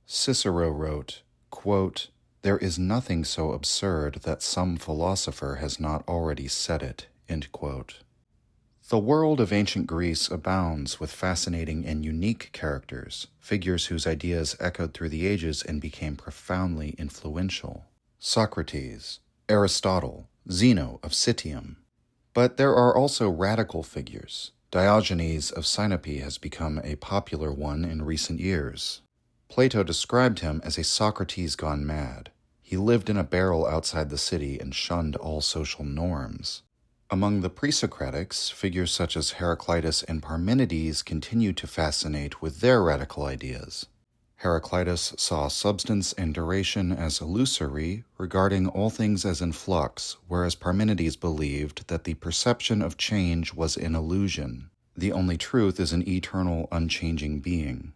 Cicero wrote, quote, "There is nothing so absurd that some philosopher has not already said it." End quote. The world of ancient Greece abounds with fascinating and unique characters, figures whose ideas echoed through the ages and became profoundly influential. Socrates, Aristotle, Zeno of Citium. But there are also radical figures. Diogenes of Sinope has become a popular one in recent years. Plato described him as a Socrates gone mad. He lived in a barrel outside the city and shunned all social norms. Among the pre-Socratics, figures such as Heraclitus and Parmenides continue to fascinate with their radical ideas. Heraclitus saw substance and duration as illusory, regarding all things as in flux, whereas Parmenides believed that the perception of change was an illusion. The only truth is an eternal, unchanging being.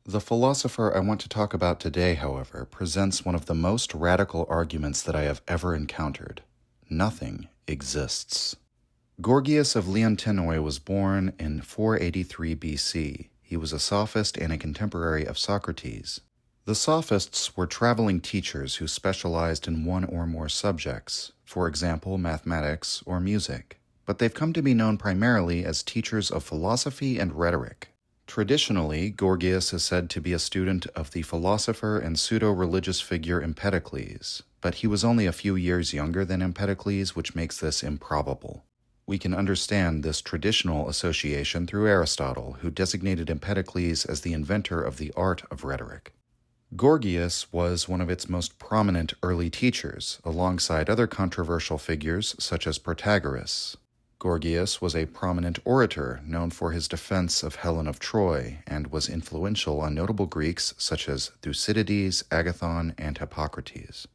The philosopher I want to talk about today, however, presents one of the most radical arguments that I have ever encountered. Nothing exists. Gorgias of Leontinoi was born in 483 BC. He was a sophist and a contemporary of Socrates. The sophists were traveling teachers who specialized in one or more subjects, for example, mathematics or music, but they've come to be known primarily as teachers of philosophy and rhetoric. Traditionally, Gorgias is said to be a student of the philosopher and pseudo-religious figure Empedocles, but he was only a few years younger than Empedocles, which makes this improbable. We can understand this traditional association through Aristotle, who designated Empedocles as the inventor of the art of rhetoric. Gorgias was one of its most prominent early teachers, alongside other controversial figures such as Protagoras. Gorgias was a prominent orator known for his defense of Helen of Troy, and was influential on notable Greeks such as Thucydides, Agathon, and Hippocrates.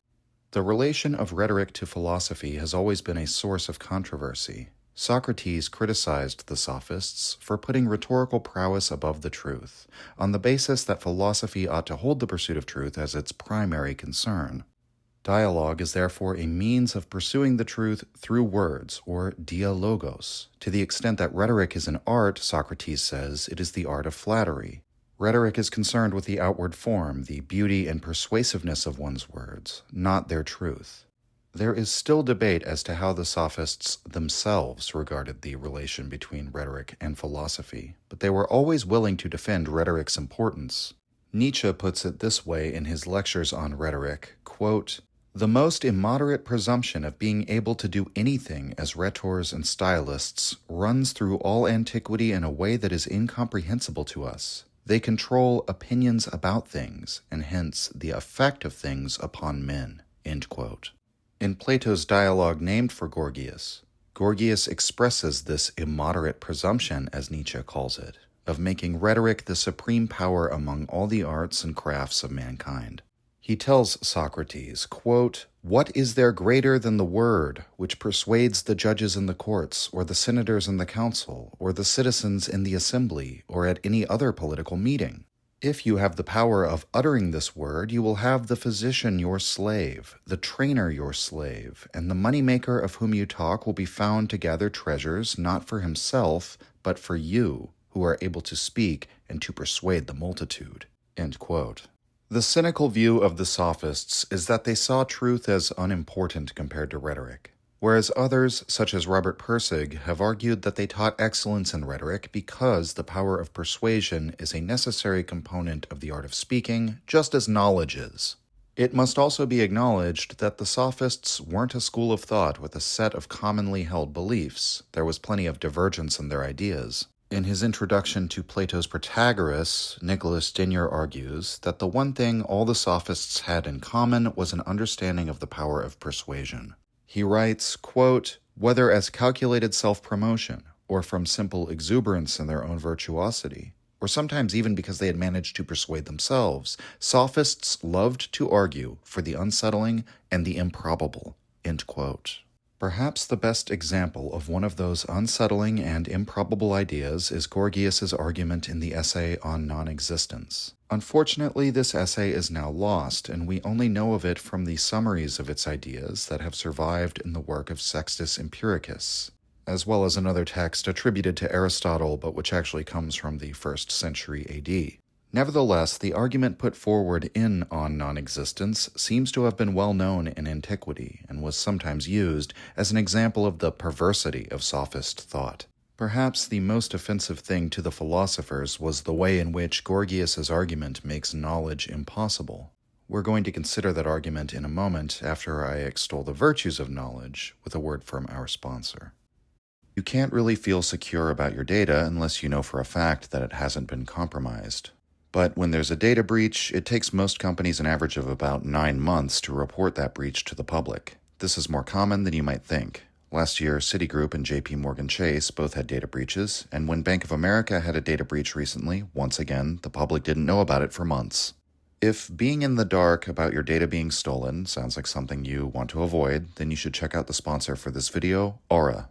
The relation of rhetoric to philosophy has always been a source of controversy. Socrates criticized the sophists for putting rhetorical prowess above the truth, on the basis that philosophy ought to hold the pursuit of truth as its primary concern. Dialogue is therefore a means of pursuing the truth through words, or dialogos. To the extent that rhetoric is an art, Socrates says, it is the art of flattery. Rhetoric is concerned with the outward form, the beauty and persuasiveness of one's words, not their truth. There is still debate as to how the sophists themselves regarded the relation between rhetoric and philosophy, but they were always willing to defend rhetoric's importance. Nietzsche puts it this way in his lectures on rhetoric, quote, "The most immoderate presumption of being able to do anything as rhetors and stylists runs through all antiquity in a way that is incomprehensible to us. They control opinions about things, and hence the effect of things upon men." End quote. In Plato's dialogue named for Gorgias, Gorgias expresses this immoderate presumption, as Nietzsche calls it, of making rhetoric the supreme power among all the arts and crafts of mankind. He tells Socrates, quote, "What is there greater than the word, which persuades the judges in the courts, or the senators in the council, or the citizens in the assembly, or at any other political meeting? If you have the power of uttering this word, you will have the physician your slave, the trainer your slave, and the moneymaker of whom you talk will be found to gather treasures not for himself, but for you, who are able to speak and to persuade the multitude." End quote. The cynical view of the sophists is that they saw truth as unimportant compared to rhetoric, whereas others, such as Robert Pirsig, have argued that they taught excellence in rhetoric because the power of persuasion is a necessary component of the art of speaking, just as knowledge is. It must also be acknowledged that the sophists weren't a school of thought with a set of commonly held beliefs. There was plenty of divergence in their ideas. In his introduction to Plato's Protagoras, Nicholas Denyer argues that the one thing all the sophists had in common was an understanding of the power of persuasion. He writes, quote, "Whether as calculated self-promotion, or from simple exuberance in their own virtuosity, or sometimes even because they had managed to persuade themselves, sophists loved to argue for the unsettling and the improbable." End quote. Perhaps the best example of one of those unsettling and improbable ideas is Gorgias's argument in the essay on non-existence. Unfortunately, this essay is now lost, and we only know of it from the summaries of its ideas that have survived in the work of Sextus Empiricus, as well as another text attributed to Aristotle, but which actually comes from the 1st century AD. Nevertheless, the argument put forward in On Non-Existence seems to have been well known in antiquity and was sometimes used as an example of the perversity of sophist thought. Perhaps the most offensive thing to the philosophers was the way in which Gorgias's argument makes knowledge impossible. We're going to consider that argument in a moment after I extol the virtues of knowledge with a word from our sponsor. You can't really feel secure about your data unless you know for a fact that it hasn't been compromised. But when there's a data breach, it takes most companies an average of about 9 months to report that breach to the public. This is more common than you might think. Last year, Citigroup and JP Morgan Chase both had data breaches, and when Bank of America had a data breach recently, once again, the public didn't know about it for months. If being in the dark about your data being stolen sounds like something you want to avoid, then you should check out the sponsor for this video, Aura.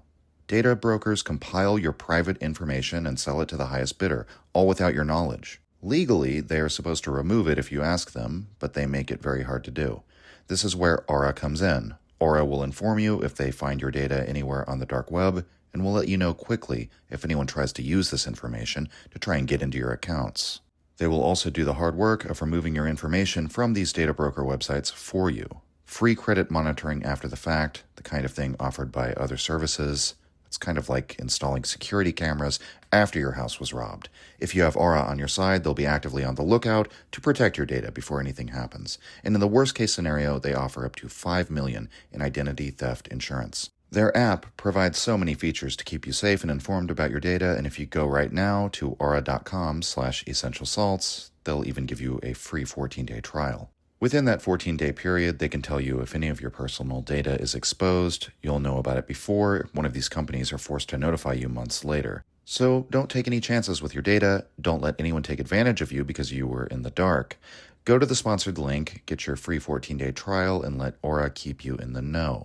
Data brokers compile your private information and sell it to the highest bidder, all without your knowledge. Legally, they are supposed to remove it if you ask them, but they make it very hard to do. This is where Aura comes in. Aura will inform you if they find your data anywhere on the dark web, and will let you know quickly if anyone tries to use this information to try and get into your accounts. They will also do the hard work of removing your information from these data broker websites for you. Free credit monitoring after the fact, the kind of thing offered by other services. It's kind of like installing security cameras after your house was robbed. If you have Aura on your side, they'll be actively on the lookout to protect your data before anything happens. And in the worst case scenario, they offer up to $5 million in identity theft insurance. Their app provides so many features to keep you safe and informed about your data, and if you go right now to aura.com/essentialsalts, they'll even give you a free 14-day trial. Within that 14-day period, they can tell you if any of your personal data is exposed. You'll know about it before one of these companies are forced to notify you months later. So don't take any chances with your data. Don't let anyone take advantage of you because you were in the dark. Go to the sponsored link, get your free 14-day trial, and let Aura keep you in the know.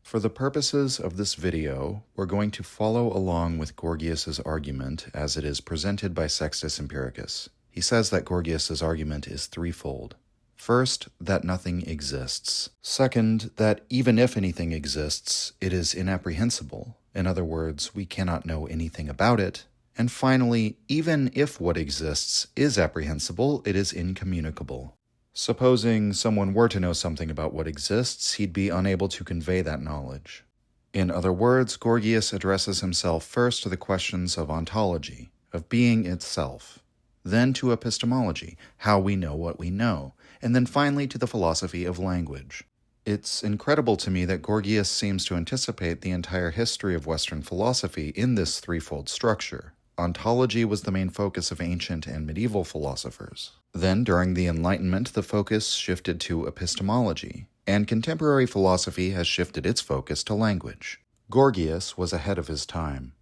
For the purposes of this video, we're going to follow along with Gorgias's argument as it is presented by Sextus Empiricus. He says that Gorgias's argument is threefold. First, that nothing exists. Second, that even if anything exists, it is inapprehensible. In other words, we cannot know anything about it. And finally, even if what exists is apprehensible, it is incommunicable. Supposing someone were to know something about what exists, he'd be unable to convey that knowledge. In other words, Gorgias addresses himself first to the questions of ontology, of being itself, then to epistemology, how we know what we know, and then finally to the philosophy of language. It's incredible to me that Gorgias seems to anticipate the entire history of Western philosophy in this threefold structure. Ontology was the main focus of ancient and medieval philosophers. Then, during the Enlightenment, the focus shifted to epistemology, and contemporary philosophy has shifted its focus to language. Gorgias was ahead of his time.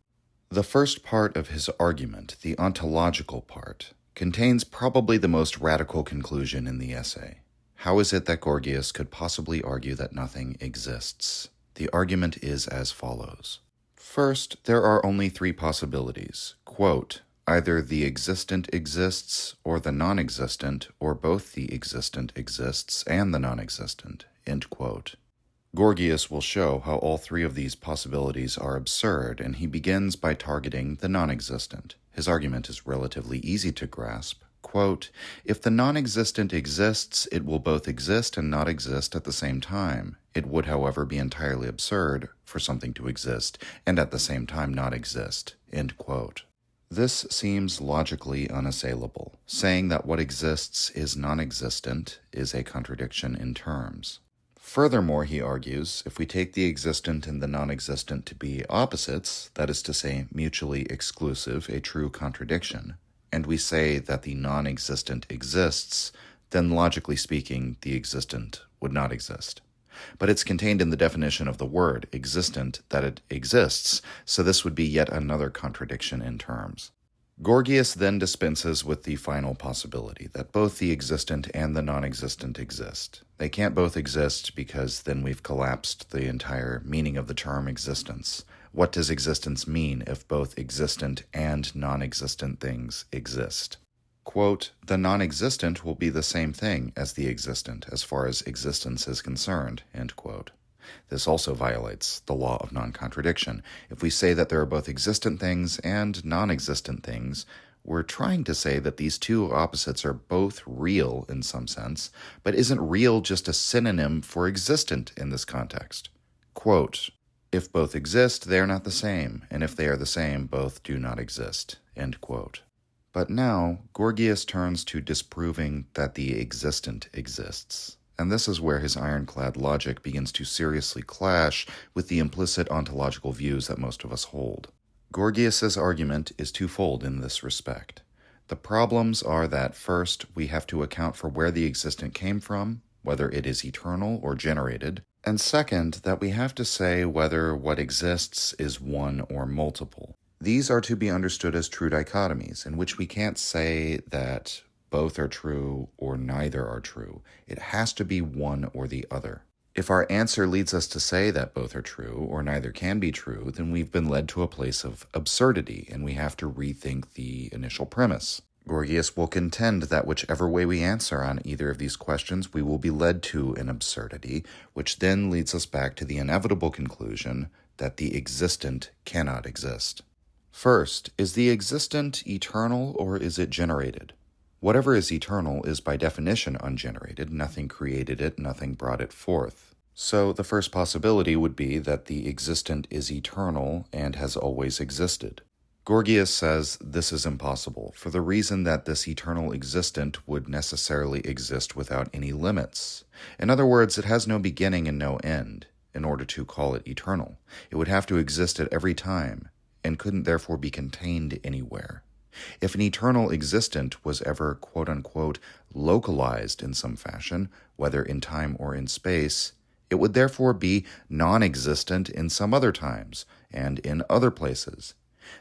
The first part of his argument, the ontological part, contains probably the most radical conclusion in the essay. How is it that Gorgias could possibly argue that nothing exists? The argument is as follows. First, there are only three possibilities. Quote, either the existent exists, or the non-existent, or both the existent exists and the non-existent. End quote. Gorgias will show how all three of these possibilities are absurd, and he begins by targeting the non-existent. His argument is relatively easy to grasp. Quote, if the non-existent exists, it will both exist and not exist at the same time. It would, however, be entirely absurd for something to exist and at the same time not exist. End quote. This seems logically unassailable. Saying that what exists is non-existent is a contradiction in terms. Furthermore, he argues, if we take the existent and the non-existent to be opposites, that is to say, mutually exclusive, a true contradiction, and we say that the non-existent exists, then logically speaking, the existent would not exist. But it's contained in the definition of the word existent that it exists, so this would be yet another contradiction in terms. Gorgias then dispenses with the final possibility that both the existent and the non-existent exist. They can't both exist because then we've collapsed the entire meaning of the term existence. What does existence mean if both existent and non-existent things exist? Quote, the non-existent will be the same thing as the existent as far as existence is concerned, end quote. This also violates the law of non-contradiction. If we say that there are both existent things and non-existent things, we're trying to say that these two opposites are both real in some sense, but isn't real just a synonym for existent in this context? Quote, if both exist, they are not the same, and if they are the same, both do not exist. End quote. But now, Gorgias turns to disproving that the existent exists. And this is where his ironclad logic begins to seriously clash with the implicit ontological views that most of us hold. Gorgias's argument is twofold in this respect. The problems are that first, we have to account for where the existent came from, whether it is eternal or generated, and second, that we have to say whether what exists is one or multiple. These are to be understood as true dichotomies, in which we can't say that both are true or neither are true. It has to be one or the other. If our answer leads us to say that both are true or neither can be true, then we've been led to a place of absurdity, and we have to rethink the initial premise. Gorgias will contend that whichever way we answer on either of these questions, we will be led to an absurdity, which then leads us back to the inevitable conclusion that the existent cannot exist. First, is the existent eternal or is it generated? Whatever is eternal is by definition ungenerated. Nothing created it, nothing brought it forth. So the first possibility would be that the existent is eternal and has always existed. Gorgias says this is impossible, for the reason that this eternal existent would necessarily exist without any limits. In other words, it has no beginning and no end, in order to call it eternal. It would have to exist at every time, and couldn't therefore be contained anywhere. If an eternal existent was ever, quote-unquote, localized in some fashion, whether in time or in space, it would therefore be non-existent in some other times and in other places.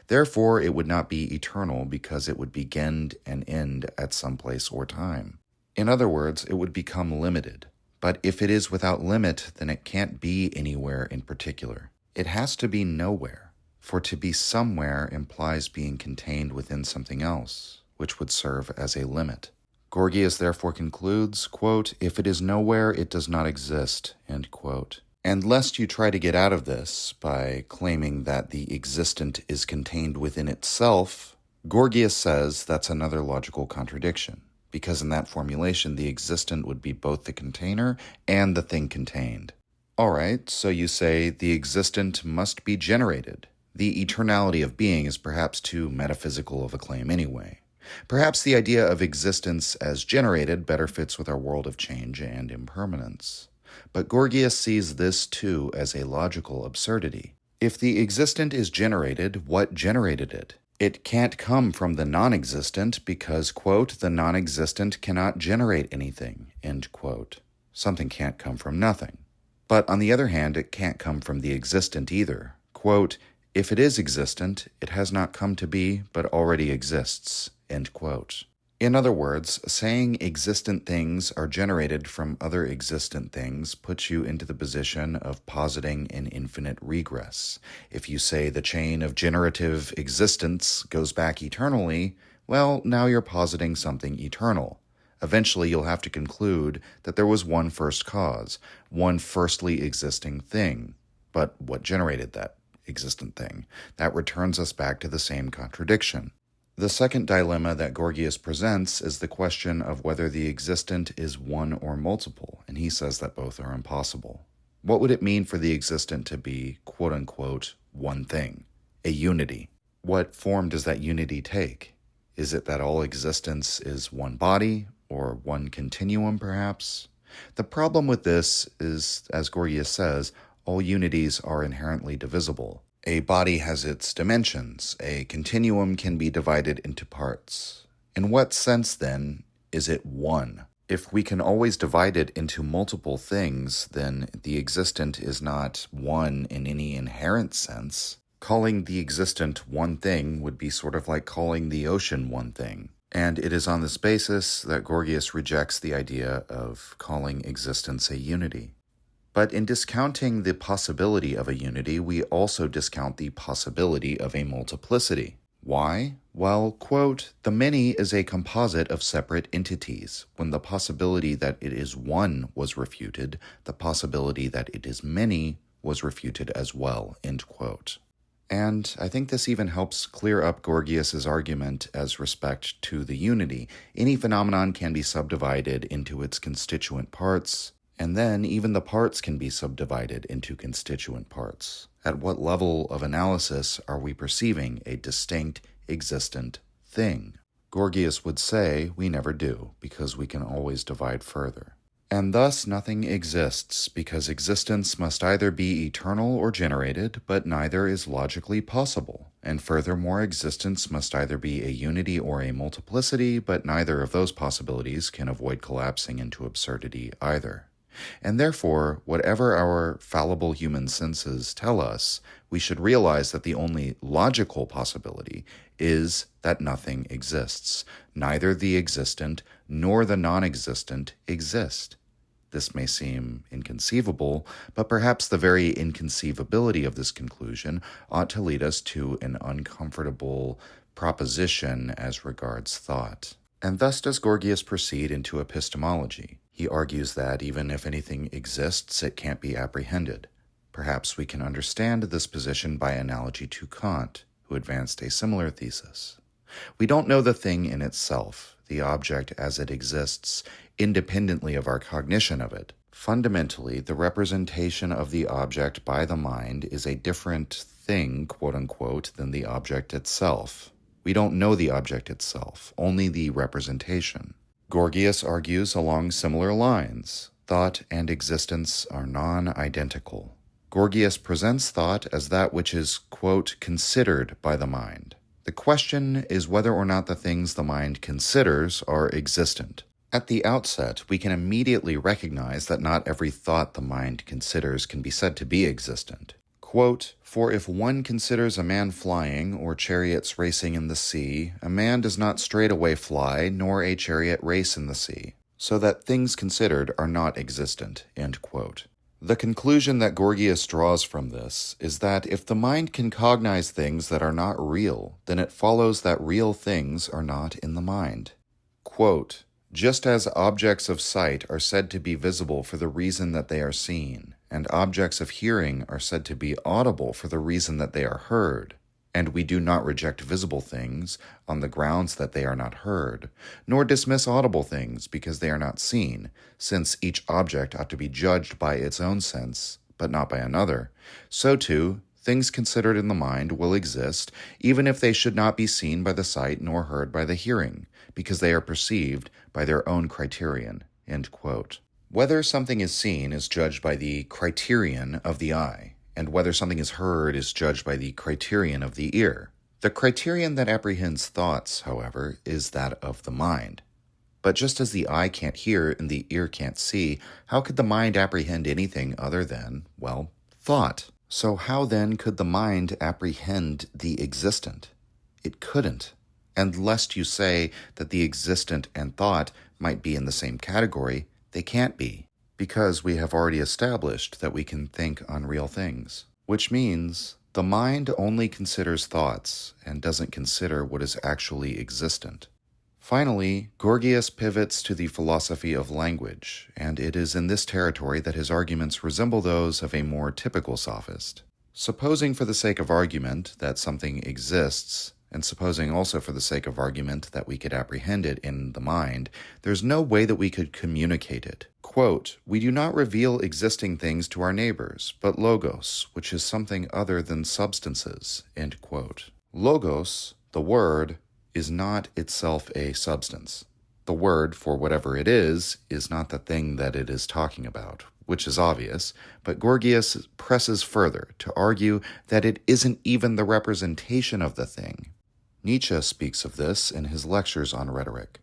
Therefore, it would not be eternal because it would begin and end at some place or time. In other words, it would become limited. But if it is without limit, then it can't be anywhere in particular. It has to be nowhere. For to be somewhere implies being contained within something else, which would serve as a limit. Gorgias therefore concludes, quote, if it is nowhere, it does not exist, end quote. And lest you try to get out of this by claiming that the existent is contained within itself, Gorgias says that's another logical contradiction, because in that formulation, the existent would be both the container and the thing contained. All right, so you say the existent must be generated. The eternality of being is perhaps too metaphysical of a claim anyway. Perhaps the idea of existence as generated better fits with our world of change and impermanence. But Gorgias sees this too as a logical absurdity. If the existent is generated, what generated it? It can't come from the non-existent because, quote, the non-existent cannot generate anything, end quote. Something can't come from nothing. But on the other hand, it can't come from the existent either. Quote, if it is existent, it has not come to be, but already exists, end quote. In other words, saying existent things are generated from other existent things puts you into the position of positing an infinite regress. If you say the chain of generative existence goes back eternally, well, now you're positing something eternal. Eventually, you'll have to conclude that there was one first cause, one firstly existing thing. But what generated that existent thing? That returns us back to the same contradiction. The second dilemma that Gorgias presents is the question of whether the existent is one or multiple, and he says that both are impossible. What would it mean for the existent to be, quote-unquote, one thing, a unity? What form does that unity take? Is it that all existence is one body, or one continuum, perhaps? The problem with this is, as Gorgias says, all unities are inherently divisible. A body has its dimensions. A continuum can be divided into parts. In what sense, then, is it one? If we can always divide it into multiple things, then the existent is not one in any inherent sense. Calling the existent one thing would be sort of like calling the ocean one thing. And it is on this basis that Gorgias rejects the idea of calling existence a unity. But in discounting the possibility of a unity, we also discount the possibility of a multiplicity. Why? Well, quote, the many is a composite of separate entities. When the possibility that it is one was refuted, the possibility that it is many was refuted as well, end quote. And I think this even helps clear up Gorgias's argument as respect to the unity. Any phenomenon can be subdivided into its constituent parts, and then even the parts can be subdivided into constituent parts. At what level of analysis are we perceiving a distinct, existent thing? Gorgias would say we never do, because we can always divide further. And thus nothing exists, because existence must either be eternal or generated, but neither is logically possible. And furthermore, existence must either be a unity or a multiplicity, but neither of those possibilities can avoid collapsing into absurdity either. And therefore, whatever our fallible human senses tell us, we should realize that the only logical possibility is that nothing exists. Neither the existent nor the non-existent exist. This may seem inconceivable, but perhaps the very inconceivability of this conclusion ought to lead us to an uncomfortable proposition as regards thought. And thus does Gorgias proceed into epistemology. He argues that even if anything exists, it can't be apprehended. Perhaps we can understand this position by analogy to Kant, who advanced a similar thesis. We don't know the thing in itself, the object as it exists, independently of our cognition of it. Fundamentally, the representation of the object by the mind is a different thing, quote-unquote, than the object itself. We don't know the object itself, only the representation. Gorgias argues along similar lines. Thought and existence are non-identical. Gorgias presents thought as that which is, quote, considered by the mind. The question is whether or not the things the mind considers are existent. At the outset, we can immediately recognize that not every thought the mind considers can be said to be existent. Quote, for if one considers a man flying or chariots racing in the sea, a man does not straightway fly, nor a chariot race in the sea, so that things considered are not existent, end quote. The conclusion that Gorgias draws from this is that if the mind can cognize things that are not real, then it follows that real things are not in the mind. Quote, just as objects of sight are said to be visible for the reason that they are seen, and objects of hearing are said to be audible for the reason that they are heard, and we do not reject visible things on the grounds that they are not heard, nor dismiss audible things because they are not seen, since each object ought to be judged by its own sense, but not by another, so too, things considered in the mind will exist, even if they should not be seen by the sight nor heard by the hearing, because they are perceived by their own criterion, end quote. Whether something is seen is judged by the criterion of the eye, and whether something is heard is judged by the criterion of the ear. The criterion that apprehends thoughts, however, is that of the mind. But just as the eye can't hear and the ear can't see, how could the mind apprehend anything other than, well, thought? So how then could the mind apprehend the existent? It couldn't. And lest you say that the existent and thought might be in the same category, they can't be, because we have already established that we can think unreal things, which means the mind only considers thoughts and doesn't consider what is actually existent. Finally, Gorgias pivots to the philosophy of language, and it is in this territory that his arguments resemble those of a more typical sophist. Supposing for the sake of argument that something exists, and supposing also for the sake of argument that we could apprehend it in the mind, there's no way that we could communicate it. Quote, we do not reveal existing things to our neighbors, but logos, which is something other than substances, end quote. Logos, the word, is not itself a substance. The word, for whatever it is not the thing that it is talking about, which is obvious, but Gorgias presses further to argue that it isn't even the representation of the thing. Nietzsche speaks of this in his lectures on rhetoric.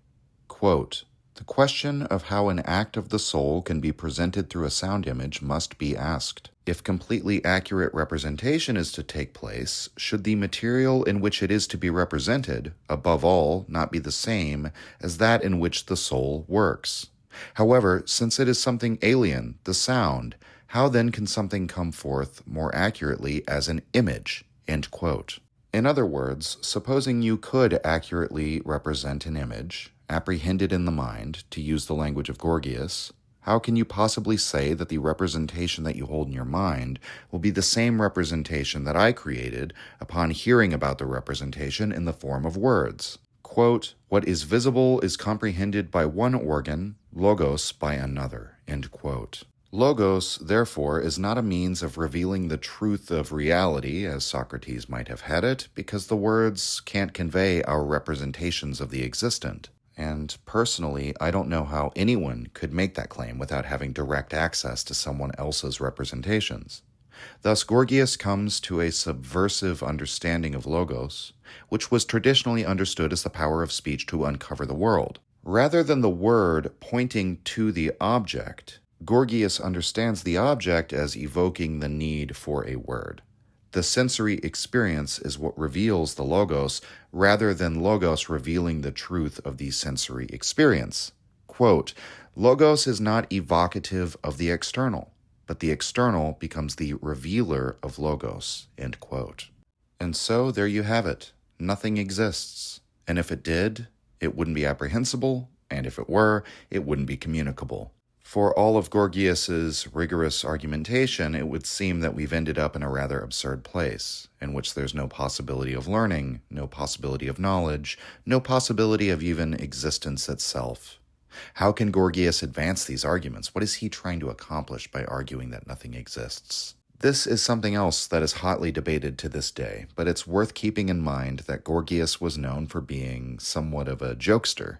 Quote, the question of how an act of the soul can be presented through a sound image must be asked. If completely accurate representation is to take place, should the material in which it is to be represented, above all, not be the same as that in which the soul works? However, since it is something alien, the sound, how then can something come forth more accurately as an image? End quote. In other words, supposing you could accurately represent an image, apprehended in the mind, to use the language of Gorgias, How can you possibly say that the representation that you hold in your mind will be the same representation that I created upon hearing about the representation in the form of words? Quote, what is visible is comprehended by one organ, logos by another, end quote. Logos, therefore, is not a means of revealing the truth of reality, as Socrates might have had it, because the words can't convey our representations of the existent. And personally, I don't know how anyone could make that claim without having direct access to someone else's representations. Thus, Gorgias comes to a subversive understanding of logos, which was traditionally understood as the power of speech to uncover the world. Rather than the word pointing to the object, Gorgias understands the object as evoking the need for a word. The sensory experience is what reveals the logos, rather than logos revealing the truth of the sensory experience. Quote, logos is not evocative of the external, but the external becomes the revealer of logos, end quote. And so there you have it. Nothing exists. And if it did, it wouldn't be apprehensible, and if it were, it wouldn't be communicable. For all of Gorgias's rigorous argumentation, it would seem that we've ended up in a rather absurd place, in which there's no possibility of learning, no possibility of knowledge, no possibility of even existence itself. How can Gorgias advance these arguments? What is he trying to accomplish by arguing that nothing exists? This is something else that is hotly debated to this day, but it's worth keeping in mind that Gorgias was known for being somewhat of a jokester.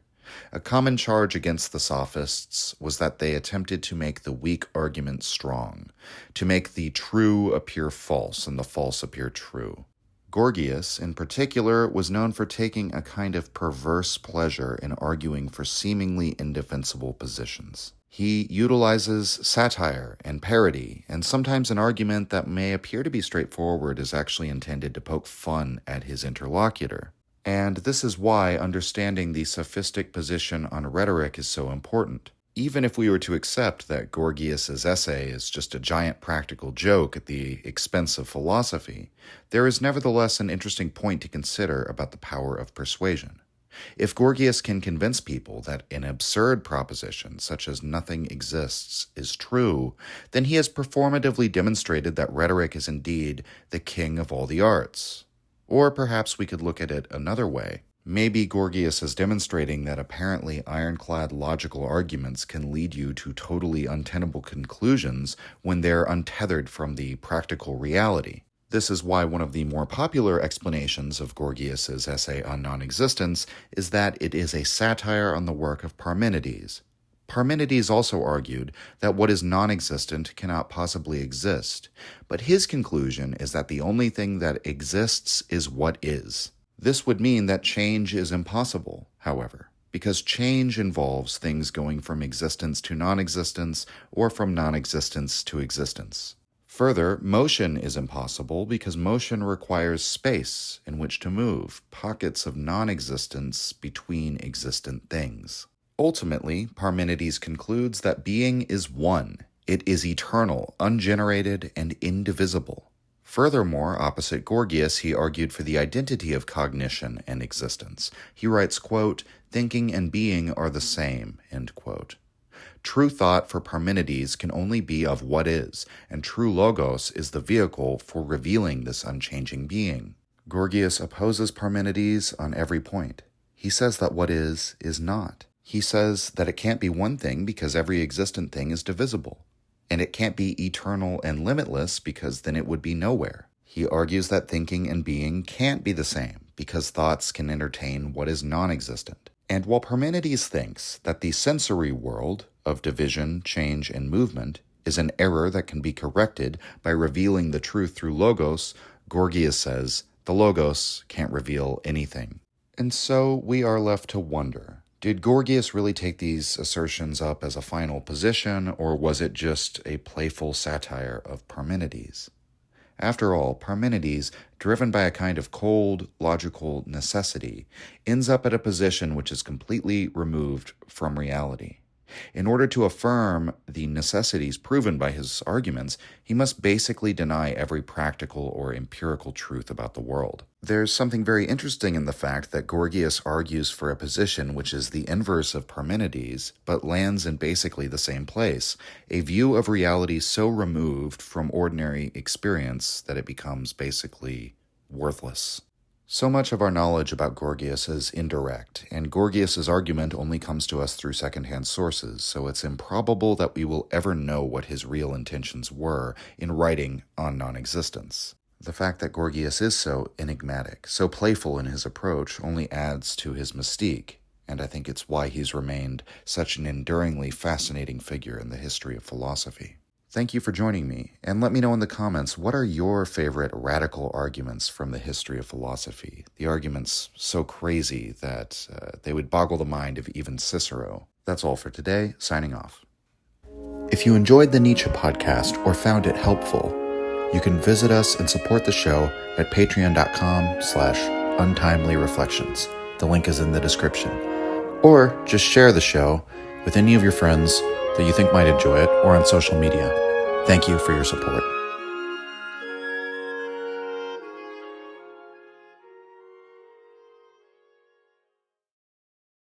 A common charge against the sophists was that they attempted to make the weak argument strong, to make the true appear false and the false appear true. Gorgias, in particular, was known for taking a kind of perverse pleasure in arguing for seemingly indefensible positions. He utilizes satire and parody, and sometimes an argument that may appear to be straightforward is actually intended to poke fun at his interlocutor. And this is why understanding the sophistic position on rhetoric is so important. Even if we were to accept that Gorgias's essay is just a giant practical joke at the expense of philosophy, there is nevertheless an interesting point to consider about the power of persuasion. If Gorgias can convince people that an absurd proposition, such as nothing exists, is true, then he has performatively demonstrated that rhetoric is indeed the king of all the arts. Or perhaps we could look at it another way. Maybe Gorgias is demonstrating that apparently ironclad logical arguments can lead you to totally untenable conclusions when they're untethered from the practical reality. This is why one of the more popular explanations of Gorgias's essay on non-existence is that it is a satire on the work of Parmenides. Parmenides also argued that what is non-existent cannot possibly exist, but his conclusion is that the only thing that exists is what is. This would mean that change is impossible, however, because change involves things going from existence to non-existence or from non-existence to existence. Further, motion is impossible because motion requires space in which to move, pockets of non-existence between existent things. Ultimately, Parmenides concludes that being is one. It is eternal, ungenerated, and indivisible. Furthermore, opposite Gorgias, he argued for the identity of cognition and existence. He writes, quote, thinking and being are the same, end quote. True thought for Parmenides can only be of what is, and true logos is the vehicle for revealing this unchanging being. Gorgias opposes Parmenides on every point. He says that what is not. He says that it can't be one thing because every existent thing is divisible. And it can't be eternal and limitless because then it would be nowhere. He argues that thinking and being can't be the same because thoughts can entertain what is non-existent. And while Parmenides thinks that the sensory world of division, change, and movement is an error that can be corrected by revealing the truth through logos, Gorgias says the logos can't reveal anything. And so we are left to wonder, did Gorgias really take these assertions up as a final position, or was it just a playful satire of Parmenides? After all, Parmenides, driven by a kind of cold, logical necessity, ends up at a position which is completely removed from reality. In order to affirm the necessities proven by his arguments, he must basically deny every practical or empirical truth about the world. There's something very interesting in the fact that Gorgias argues for a position which is the inverse of Parmenides, but lands in basically the same place, a view of reality so removed from ordinary experience that it becomes basically worthless. So much of our knowledge about Gorgias is indirect, and Gorgias's argument only comes to us through secondhand sources, so it's improbable that we will ever know what his real intentions were in writing on non-existence. The fact that Gorgias is so enigmatic, so playful in his approach, only adds to his mystique, and I think it's why he's remained such an enduringly fascinating figure in the history of philosophy. Thank you for joining me, and let me know in the comments, what are your favorite radical arguments from the history of philosophy? The arguments so crazy that they would boggle the mind of even Cicero. That's all for today, signing off. If you enjoyed the Nietzsche podcast or found it helpful, you can visit us and support the show at patreon.com/untimely-reflections. The link is in the description. Or just share the show with any of your friends that you think might enjoy it, or on social media. Thank you for your support.